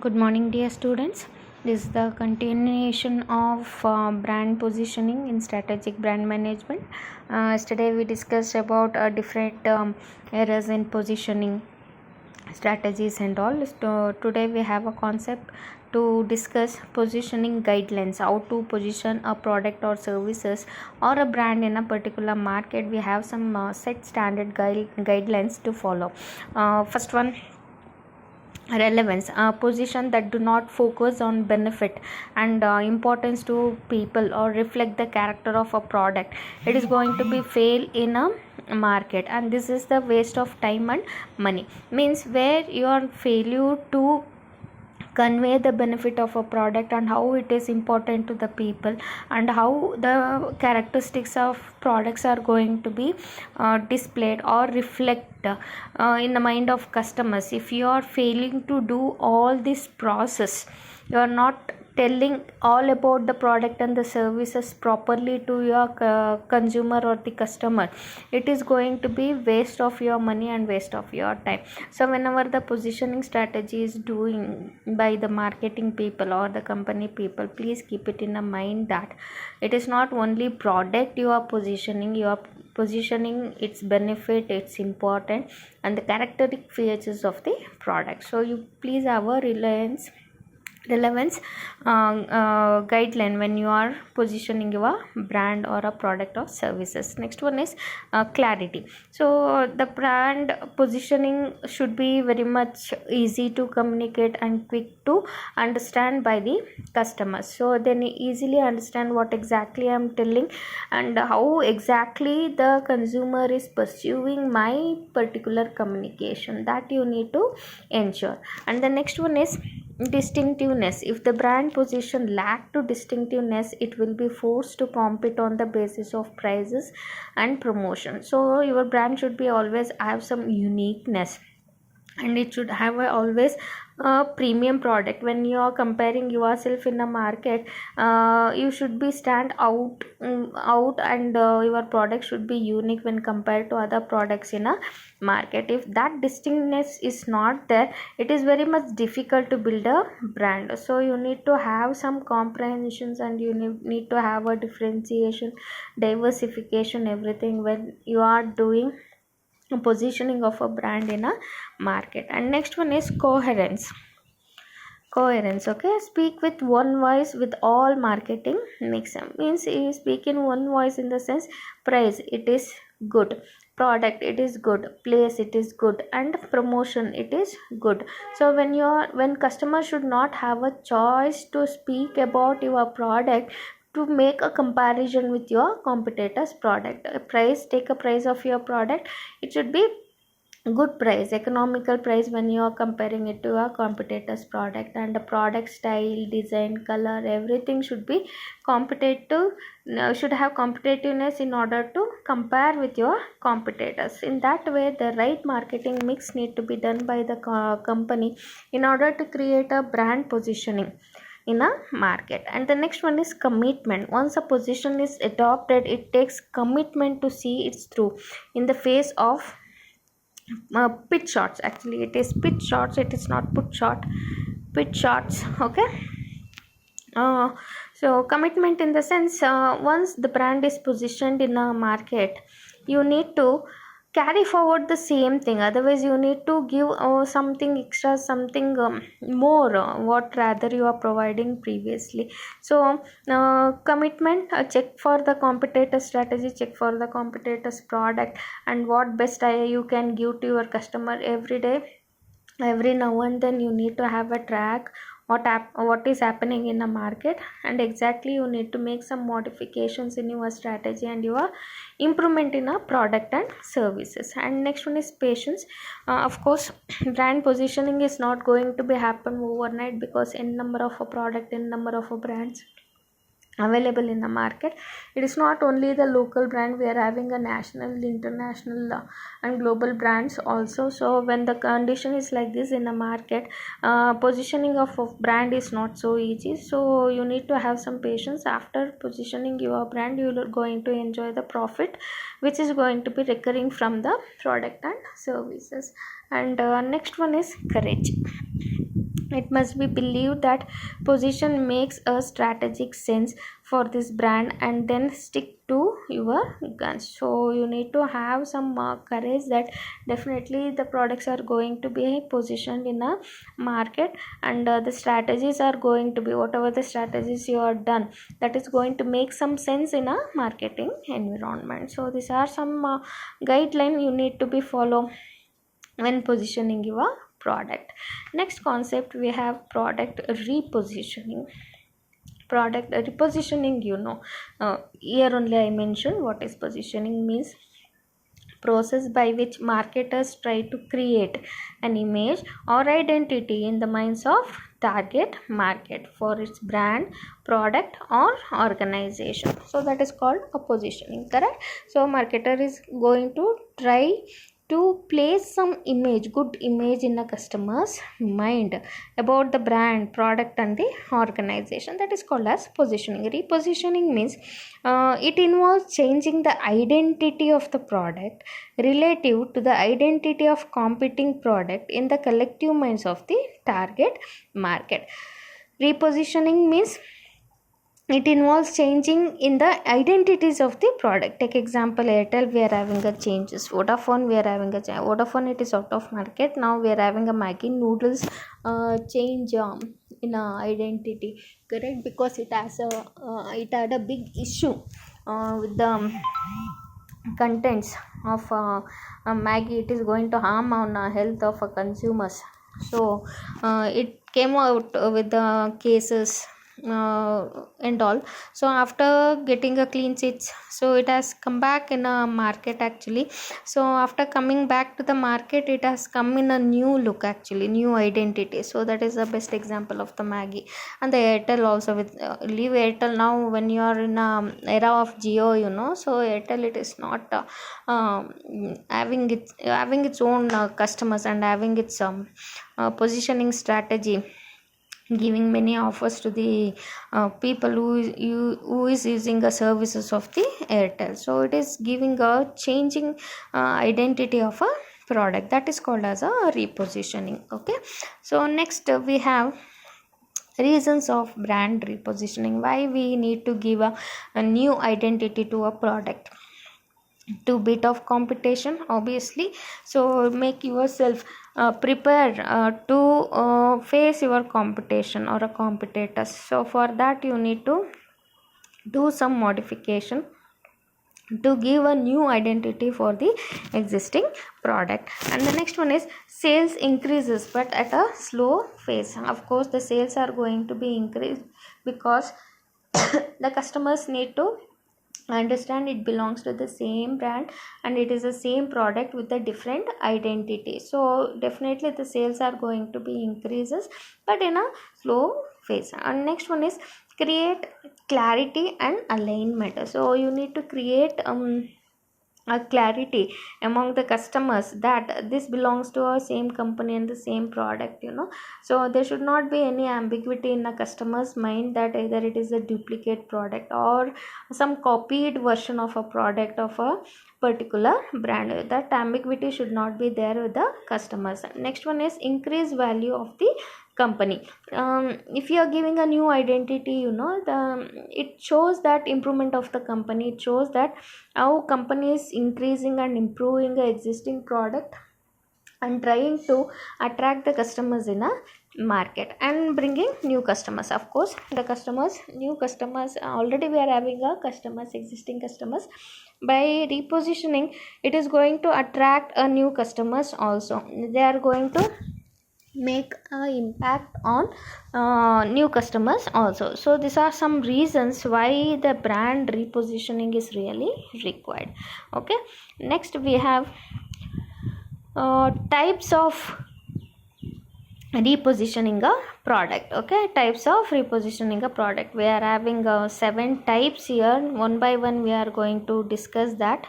Good morning, dear students. This is the continuation of brand positioning in strategic brand management. Yesterday we discussed about different errors in positioning strategies and all. So today we have a concept to discuss positioning guidelines, how to position a product or services or a brand in a particular market. We have some set standard guidelines to follow. First one, relevance, a position that do not focus on benefit and importance to people or reflect the character of a product. It is going to be fail in a market, and this is the waste of time and money. Means where your failure to convey the benefit of a product and how it is important to the people and how the characteristics of products are going to be displayed or reflect in the mind of customers. If you are failing to do all this process, you are not telling all about the product and the services properly to your consumer or the customer, it is going to be waste of your money and waste of your time. So whenever the positioning strategy is doing by the marketing people or the company people, please keep it in a mind that it is not only product you are positioning its benefit, its important and the characteristic features of the product. So you please have a relevance guideline when you are positioning your brand or a product or services. Next one is clarity. So the brand positioning should be very much easy to communicate and quick to understand by the customers, so they easily understand what exactly I am telling and how exactly the consumer is pursuing my particular communication. That you need to ensure. And the next one is distinctiveness. If the brand position lack to distinctiveness, it will be forced to compete on the basis of prices and promotion. So your brand should be always have some uniqueness, and it should have always a premium product. When you are comparing yourself in a market, you should be stand out and your product should be unique when compared to other products in a market. If that distinctness is not there, it is very much difficult to build a brand. So you need to have some comprehensions and you need to have a differentiation, diversification, everything when you are doing positioning of a brand in a market. And next one is coherence. Okay, speak with one voice with all marketing mix. Means you speak in one voice in the sense price it is good, product it is good, place it is good, and promotion it is good. So when customer should not have a choice to speak about your product to make a comparison with your competitor's product. Take a price of your product, it should be good price, economical price when you are comparing it to a competitor's product. And the product style, design, color, everything should be competitive, should have competitiveness in order to compare with your competitors. In that way, the right marketing mix need to be done by the company in order to create a brand positioning in a market. And the next one is commitment. Once a position is adopted, it takes commitment to see it through in the face of pitch shots. Actually it is pitch shots, it is not put shot, pitch shots. Okay. So commitment in the sense, once the brand is positioned in a market, you need to carry forward the same thing. Otherwise you need to give something extra, something more what rather you are providing previously. So commitment, check for the competitor strategy, check for the competitor's product and what best you can give to your customer every day. Every now and then you need to have a track what is happening in the market, and exactly you need to make some modifications in your strategy and your improvement in a product and services. And next one is patience. Of course brand positioning is not going to be happen overnight, because n number of a product, n number of a brands available in the market. It is not only the local brand, we are having a national, international and global brands also. So when the condition is like this in the market, positioning of brand is not so easy. So you need to have some patience. After positioning your brand, you are going to enjoy the profit which is going to be recurring from the product and services. And next one is courage. it must be believed that position makes a strategic sense for this brand, and then stick to your guns. So you need to have some courage that definitely the products are going to be positioned in a market, and the strategies are going to be, whatever the strategies you are done, that is going to make some sense in a marketing environment. So these are some guideline you need to be follow when positioning your product. Next concept we have product repositioning. Product repositioning, here only I mentioned what is positioning means. Process by which marketers try to create an image or identity in the minds of target market for its brand, product or organization. So that is called a positioning, correct? So marketer is going to try to place some image, good image in a customer's mind about the brand, product and the organization. That is called as positioning. Repositioning means it involves changing the identity of the product relative to the identity of competing product in the collective minds of the target market. Repositioning means it involves changing in the identities of the product. Take example, Airtel, we are having a changes. Vodafone, we are having a change. Vodafone, it is out of market. Now we are having a Maggi noodles change in identity, correct? Because it has it had a big issue with the contents of Maggi. It is going to harm on health of consumers. So it came out with the cases and all. So after getting a clean sheets, so it has come back in a market actually. So after coming back to the market, it has come in a new look actually, new identity. So that is the best example of the Maggi. And the Airtel also, with leave Airtel now, when you are in a era of Jio, so Airtel, it is not having its own customers and having its positioning strategy, giving many offers to the people who is using the services of the Airtel. So it is giving a changing identity of a product. That is called as a repositioning. Okay, so next we have reasons of brand repositioning. Why we need to give a new identity to a product? To beat of competition, obviously. So make yourself prepare to face your competition or a competitors. So for that you need to do some modification to give a new identity for the existing product. And the next one is sales increases but at a slow pace. Of course the sales are going to be increased because the customers need to understand it belongs to the same brand and it is the same product with a different identity. So definitely the sales are going to be increases but in a slow phase. And next one is create clarity and alignment. So you need to create a clarity among the customers that this belongs to a same company and the same product. So there should not be any ambiguity in a customer's mind that either it is a duplicate product or some copied version of a product of a particular brand. That ambiguity should not be there with the customers. Next one is increase value of the company. If you are giving a new identity, it shows that improvement of the company. It shows that how company is increasing and improving the existing product and trying to attract the customers in a market and bringing new customers. Of course the new customers, already we are having a customers, existing customers. By repositioning, it is going to attract a new customers also. They are going to make an impact on new customers also. So these are some reasons why the brand repositioning is really required. Okay, next we have types of repositioning a product. Okay, types of repositioning a product. We are having 7 types here. One by one we are going to discuss that.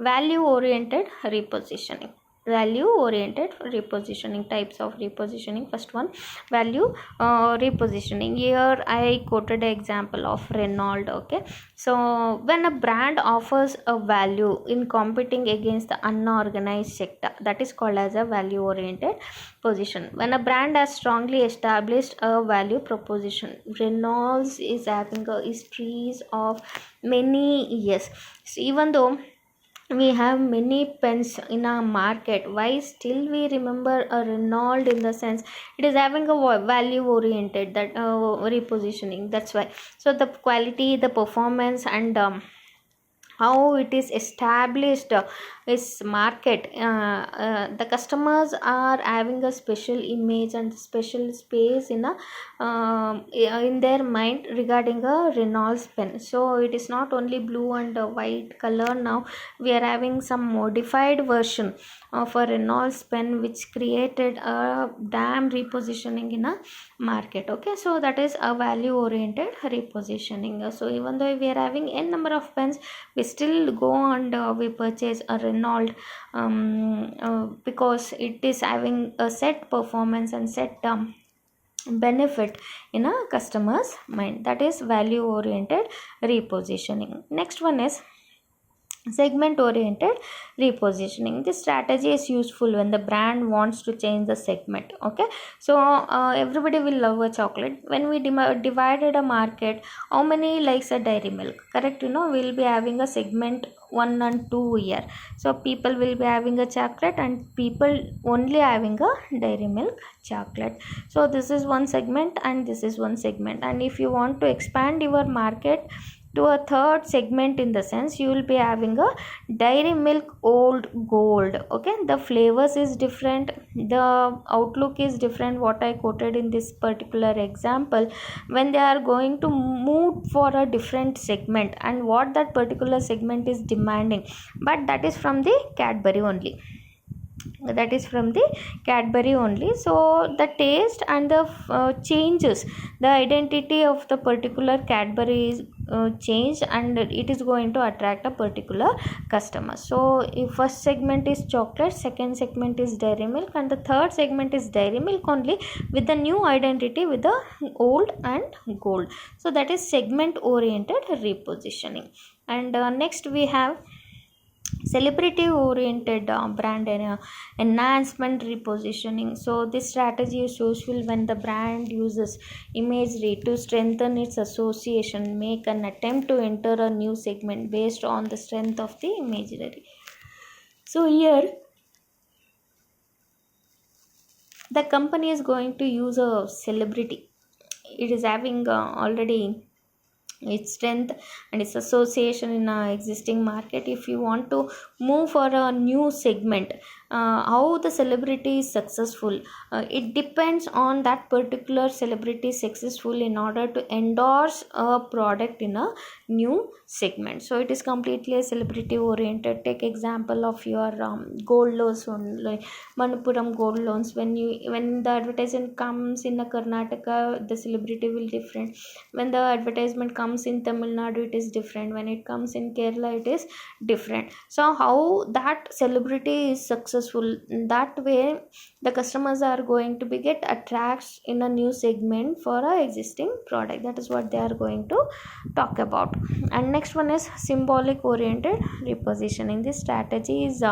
Value oriented repositioning. value oriented repositioning. Types of repositioning. First one, value repositioning. Here I quoted an example of Renault. Okay, so when a brand offers a value in competing against the unorganized sector, that is called as a value oriented position. When a brand has strongly established a value proposition, Renault is having a histories of many years. So even though we have many pens in our market, why still we remember a Renault? In the sense, it is having a value oriented, that repositioning. That's why. So the quality, the performance, and how it is established is market. The customers are having a special image and special space in their mind regarding a Renault pen. So it is not only blue and white color. Now we are having some modified version of a Renault pen, which created a damn repositioning in a market. Okay, so that is a value oriented repositioning. So even though we are having n number of pens, we still go and we purchase a Renault because it is having a set performance and set benefit in a customer's mind. That is value oriented repositioning. Next one is segment oriented repositioning. This strategy is useful when the brand wants to change the segment. Okay, so everybody will love a chocolate. When we divided a market, how many likes a dairy milk? Correct, we'll be having a segment 1 and 2 here. So people will be having a chocolate and people only having a dairy milk chocolate. So this is one segment and this is one segment. And if you want to expand your market to a third segment, in the sense, you will be having a dairy milk old gold. Okay, the flavors is different, the outlook is different, what I quoted in this particular example. When they are going to move for a different segment, and what that particular segment is demanding, but that is from the Cadbury only. So the taste and the changes, the identity of the particular Cadbury is changed, and it is going to attract a particular customer. So if first segment is chocolate, second segment is dairy milk, and the third segment is dairy milk only, with the new identity with the old and gold. So that is segment oriented repositioning. And next we have celebrity oriented brand enhancement repositioning. So this strategy is useful when the brand uses imagery to strengthen its association, make an attempt to enter a new segment based on the strength of the imagery. So here the company is going to use a celebrity. It is having already its strength and its association in a existing market. If you want to move for a new segment, how the celebrity is successful, it depends on that particular celebrity successful in order to endorse a product in a new segment. So it is completely a celebrity oriented. Take example of your gold loans, like Manappuram gold loans. When the advertisement comes in a Karnataka, the celebrity will different. When the advertisement comes in Tamil Nadu, it is different. When it comes in Kerala, it is different. So how that celebrity is successful, that way the customers are going to be get attracts in a new segment for a existing product. That is what they are going to talk about. And next one is symbolic oriented repositioning. This strategy is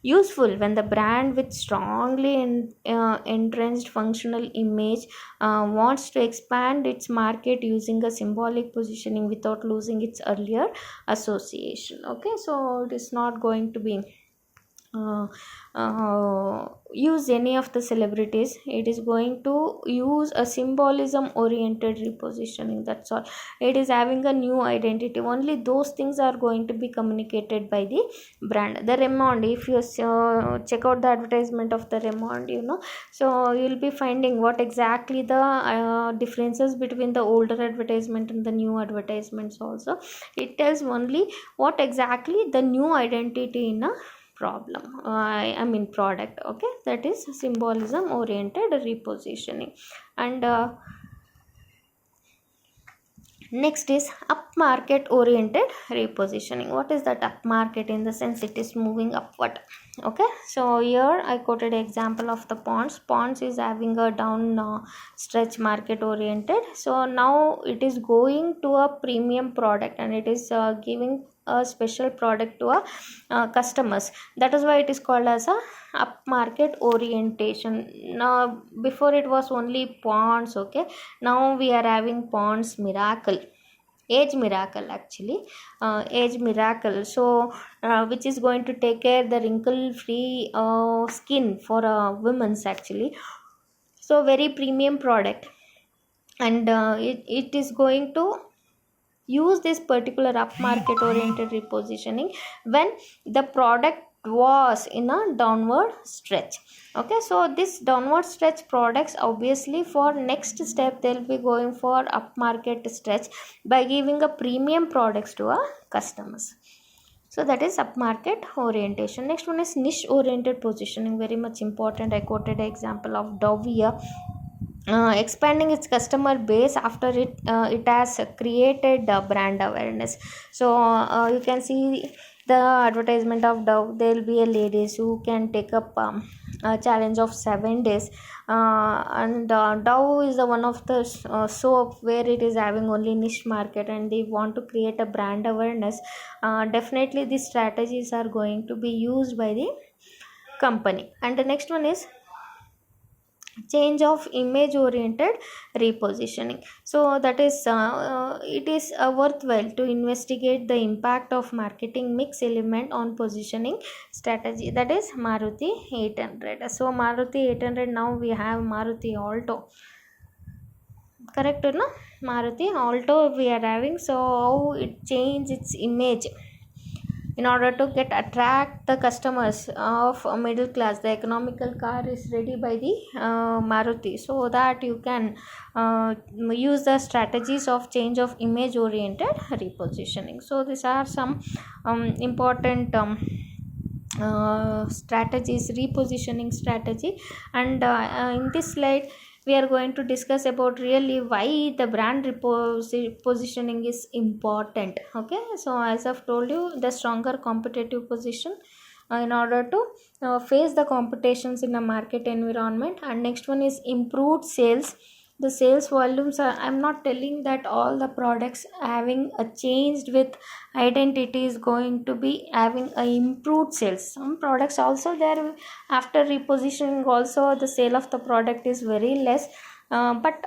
useful when the brand with strongly entrenched functional image wants to expand its market using a symbolic positioning without losing its earlier association. Okay, so it is not going to be use any of the celebrities. It is going to use a symbolism oriented repositioning. That's all. It is having a new identity. Only those things are going to be communicated by the brand. The Raymond, if you check out the advertisement of the Raymond, so you'll be finding what exactly the differences between the older advertisement and the new advertisements. Also, it tells only what exactly the new identity in a product. Okay, that is symbolism oriented repositioning. And Next is upmarket oriented repositioning. What is that upmarket? In the sense it is moving upward. Okay, so here I quoted example of the Ponds is having a down stretch market oriented. So now it is going to a premium product and it is giving a special product to a customers. That is why it is called as a upmarket orientation. Now before it was only Ponds. Okay, now we are having Ponds Miracle, Age Miracle actually, Age Miracle. So which is going to take care the wrinkle free skin for women's actually. So very premium product, and it is going to use this particular upmarket oriented repositioning when the product was in a downward stretch. Okay, so this downward stretch products, obviously for next step they'll be going for upmarket stretch by giving a premium products to our customers. So that is upmarket orientation. Next one is niche oriented positioning, very much important. I quoted an example of Dove here. Expanding its customer base after it has created brand awareness. So you can see the advertisement of Dove. There will be a ladies who can take up a challenge of 7 days, and Dove is the one of the soap where it is having only niche market and they want to create a brand awareness. Definitely these strategies are going to be used by the company. And the next one is change of image oriented repositioning. So that is it is worthwhile to investigate the impact of marketing mix element on positioning strategy. That is Maruti 800. So Maruti 800, now we have Maruti Alto, correct or no? Maruti Alto we are having. So how it change its image in order to attract the customers of middle class. The economical car is ready by the Maruti, so that you can use the strategies of change of image oriented repositioning. So these are some important strategies, repositioning strategy. And in this slide we are going to discuss about really why the brand repositioning is important. Okay, so as I've told you, the stronger competitive position in order to face the competitions in a market environment. And next one is improved sales. The sales volumes are, I'm not telling that all the products having a changed with identity is going to be having a improved sales. Some products also there after repositioning also the sale of the product is very less. But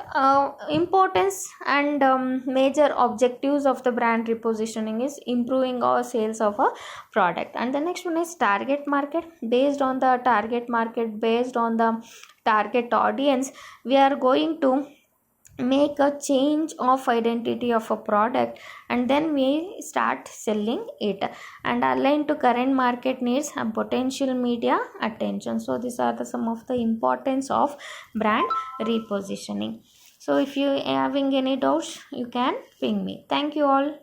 importance and major objectives of the brand repositioning is improving our sales of a product. And the next one is target market. Based on the target market, based on the target audience, we are going to make a change of identity of a product, and then we start selling it and align to current market needs and potential media attention. So these are some of the importance of brand repositioning. So if you are having any doubts, you can ping me. Thank you all.